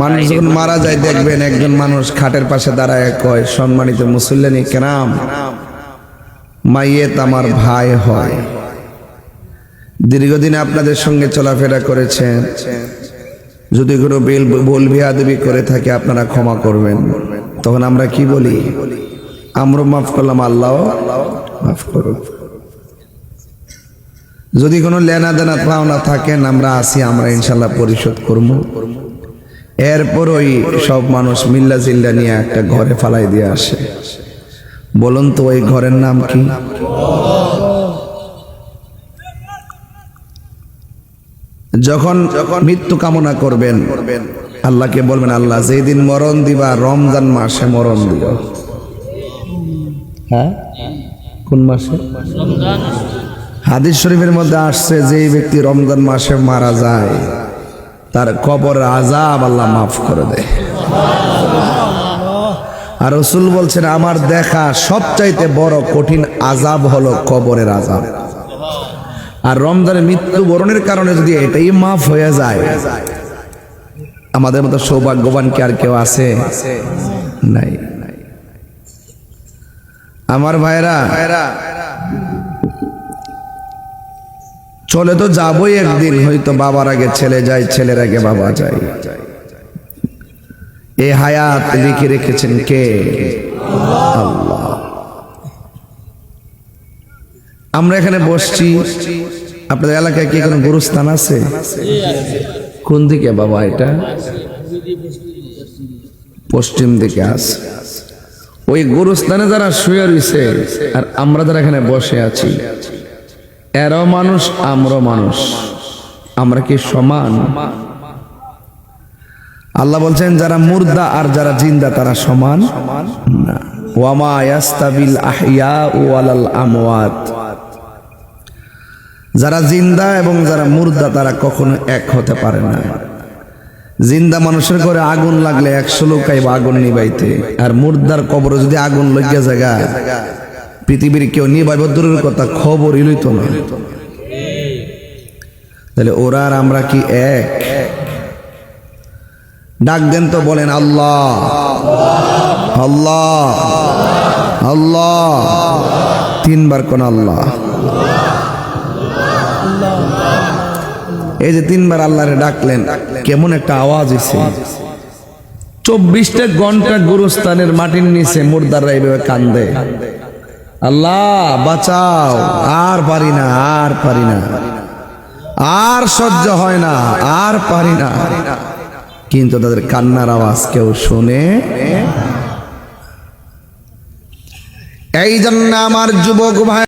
মানুষ যখন মারা যায় দেখবেন একজন মানুষ খাটের পাশে দাঁড়ায় কয়, সম্মানিত মুসল্লিনী কেরাম, মাইয়েত আমার ভাই হয়, দীর্ঘদিন আপনাদের সঙ্গে চলাফেরা করেছেন, যদি কোনো ভুল বেয়াদবি করে থাকে আপনারা ক্ষমা করবেন। তখন আমরা কি বলি? আমরা মাফ করলাম, আল্লাহ মাফ করুন। যদি কোনো লেনা দেনা পাওনা থাকেন আমরা আসি, আমরা ইনশাল্লাহ পরিশোধ করবো। এরপর ওই সব মানুষ মিল্লা জিল্লা নিয়ে একটা ঘরে ফালাই দিয়ে আসে। বলুন তো ওই ঘরের নাম কি? যখন মৃত্যু কামনা করবেন আল্লাহকে বলবেন, আল্লাহ যেদিন মরণ দিবা রমজান মাসে মরণ দিও। হ্যাঁ, কোন মাসে? হাদিস শরীফের মধ্যে আসছে যে ব্যক্তি রমজান মাসে মারা যায় তার কবরের আযাব আল্লাহ মাফ করে দেয়। আর রাসূল বলছেন, আমার দেখা সবচাইতে বড় কঠিন আযাব হলো কবরের আযাব। আর রমজানের মৃত্যুবরণের কারণে যদি এটাই মাফ হয়ে যায়, আমাদের মতো সৌভাগ্যবান কি আর কেউ আছে? নাই। আমার ভাইরা, চলে তো যাবই একদিন, হয়তো বাবার আগে ছেলে যায়, ছেলের আগে বাবা যায়। এই হায়াত লিখে রেখেছেন কে? আল্লাহ। আমরা এখানে বসছি, আপনাদের এলাকায় কি কোনো গুরুস্থান আছে? কোন দিকে বাবা? এটা পশ্চিম দিকে আছে। ওই গুরুস্থানে যারা শুয়ে রয়েছে আর আমরা যারা এখানে বসে আছি, এরাও মানুষ, আমরাও মানুষ। আমরা কি সমান? আল্লাহ বলছেন যারা মুর্দা আর যারা জিন্দা তারা সমান না। ওয়ামা ইয়াস্তাবিল আহইয়া ওয়ালাল আমওয়াত। যারা জিন্দা এবং যারা মুর্দা তারা কখনো এক হতে পারে না। জিন্দা মানুষের ঘরে আগুন লাগলে 100 লোক আইব আগুন নিবাইতে, আর মুর্দার কবরে যদি আগুন লাগিয়া জায়গা পৃথিবীর কেউ নিবাইব দূরের কথা, খবরই লইত না। তাহলে ওরা আর আমরা কি এক? ডাক দেন তো, বলেন আল্লাহ আল্লাহ আল্লাহ। 3 বার কোন আল্লাহ। এই যে 3 বার আল্লাহরে ডাকলেন, কেমন একটা আওয়াজ হইছে। 24টা ঘন্টা গুরুস্থানের মাটির নিচে মুর্দাররা এইভাবে কান্দে, আল্লাহ বাঁচাও, আর পারি না, আর পারি না, আর সহ্য হয় না, আর পারি না। কিন্তু তাদের কান্নার আওয়াজ কেউ শুনে। এই জন্য আমার যুবক ভাই